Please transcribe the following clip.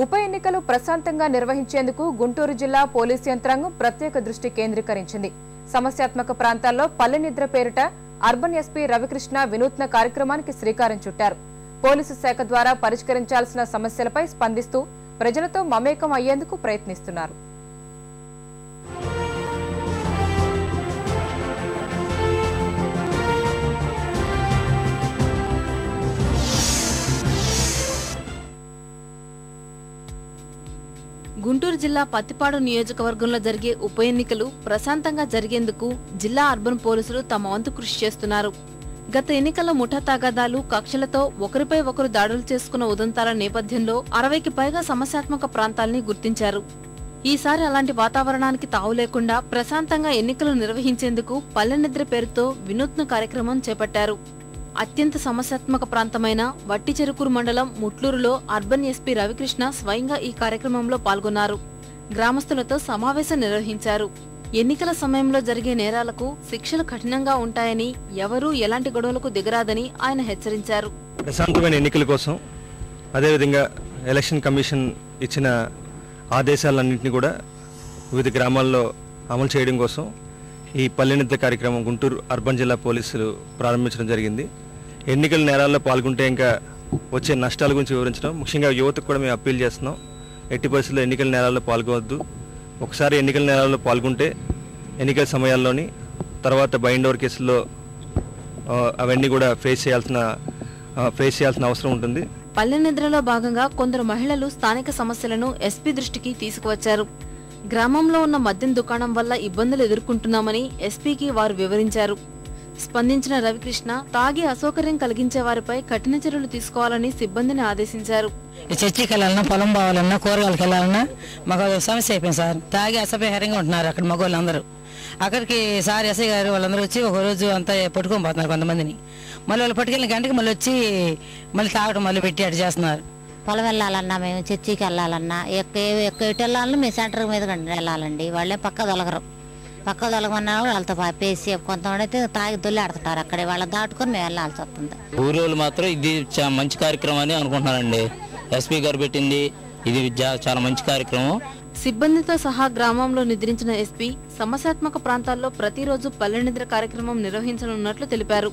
ఉప ఎన్నికలు ప్రశాంతంగా నిర్వహించేందుకు గుంటూరు జిల్లా పోలీసు యంత్రాంగం ప్రత్యేక దృష్టి కేంద్రీకరించింది. సమస్యాత్మక ప్రాంతాల్లో పల్లె నిద్ర పేరిట అర్బన్ ఎస్పీ రవికృష్ణ వినూత్న కార్యక్రమానికి శ్రీకారం చుట్టారు. పోలీసు శాఖ ద్వారా పరిష్కరించాల్సిన సమస్యలపై స్పందిస్తూ ప్రజలతో మమేకం అయ్యేందుకు ప్రయత్నిస్తున్నారు. గుంటూరు జిల్లా పత్తిపాడు నియోజకవర్గంలో జరిగే ఉప ఎన్నికలు ప్రశాంతంగా జరిగేందుకు జిల్లా అర్బన్ పోలీసులు తమ వంతు కృషి చేస్తున్నారు. గత ఎన్నికల్లో ముఠా తగాదాలు, కక్షలతో ఒకరిపై ఒకరు దాడులు చేసుకున్న ఉదంతాల నేపథ్యంలో 60కి పైగా సమస్యాత్మక ప్రాంతాల్ని గుర్తించారు. ఈసారి అలాంటి వాతావరణానికి తావు లేకుండా ప్రశాంతంగా ఎన్నికలు నిర్వహించేందుకు పల్లె నిద్ర పేరుతో వినూత్న కార్యక్రమం చేపట్టారు. అత్యంత సమస్యాత్మక ప్రాంతమైన వట్టిచెరుకూరు మండలం ముట్లూరులో అర్బన్ ఎస్పీ రవికృష్ణ స్వయంగా ఈ కార్యక్రమంలో పాల్గొన్నారు. గ్రామస్తులతో సమావేశం నిర్వహించారు. ఎన్నికల సమయంలో జరిగే నేరాలకు శిక్షలు కఠినంగా ఉంటాయని, ఎవరూ ఎలాంటి గొడవలకు దిగరాదని ఆయన హెచ్చరించారు. ప్రశాంతమైన ఎన్నికల కోసం, అదేవిధంగా ఎలక్షన్ కమిషన్ ఇచ్చిన ఆదేశాలన్నింటినీ కూడా వివిధ గ్రామాల్లో అమలు చేయడం కోసం ఈ పల్లె నిద్ర కార్యక్రమం గుంటూరు అర్బన్ జిల్లా పోలీసులు ప్రారంభించడం జరిగింది. ఎన్నికల నేరాల్లో పాల్గొంటే ఇంకా వచ్చే నష్టాల గురించి వివరించడం, ముఖ్యంగా యువతకు కూడా మేము అప్పీల్ చేస్తున్నాం. ఎట్టి పరిస్థితుల్లో ఎన్నికల నేరాల్లో పాల్గొవద్దు. ఒకసారి ఎన్నికల నేరాల్లో పాల్గొంటే ఎన్నికల సమయాల్లోని తర్వాత బైండ్ ఓవర్ కేసుల్లో అవన్నీ కూడా ఫేస్ చేయాల్సిన అవసరం ఉంటుంది. పల్లె నిద్రలో భాగంగా కొందరు మహిళలు స్థానిక సమస్యలను ఎస్పీ దృష్టికి తీసుకువచ్చారు. గ్రామంలో ఉన్న మద్యం దుకాణం వల్ల ఇబ్బందులు ఎదుర్కొంటున్నామని ఎస్పీకి వారు వివరించారు. స్పందించిన రవికృష్ణ తాగి అసౌకర్యం కలిగించే వారిపై కఠిన చర్యలు తీసుకోవాలని సిబ్బందిని ఆదేశించారు. చర్చికి వెళ్ళాలన్నా, పొలం పోవాలన్నా, కూరగాయలకు వెళ్ళాలన్నా మాకు సమస్య అయిపోయింది సార్. తాగి అసభ్యకరంగా ఉంటున్నారు అక్కడ మగవాళ్ళందరూ. అక్కడికి సార్ ఎస్ఐ గారు వాళ్ళందరూ వచ్చి ఒక రోజు అంతా పట్టుకొని పోతున్నారు కొంతమందిని. మళ్ళీ వాళ్ళు పట్టుకెళ్ళిన గంటకి మళ్ళీ వచ్చి మళ్ళీ తాగడం మళ్ళీ పెట్టి అటు చేస్తున్నారు. పొలం వెళ్ళాలన్నా, మేము చర్చికి వెళ్ళాలన్నా, ఎటు వెళ్ళాలన్నా మేము సెంటర్ మీద వెళ్ళాలండి. వాళ్ళే పక్క తొలగమన్నా వాళ్ళతో పేసి కొంతమంది అయితే తాగి దొల్లి ఆడుతుంటారు. అక్కడే వాళ్ళ దాటుకొని మేము వెళ్ళాల్సి వస్తుంది. ఊరోళ్ళు మాత్రం ఇది మంచి కార్యక్రమం అని అనుకుంటున్నారండి. ఎస్పీ గారు పెట్టింది ఇది చాలా మంచి కార్యక్రమం. సిబ్బందితో సహా గ్రామంలో నిద్రించిన ఎస్పీ సమస్యాత్మక ప్రాంతాల్లో ప్రతిరోజు పల్లె నిద్ర కార్యక్రమం నిర్వహించనున్నట్లు తెలిపారు.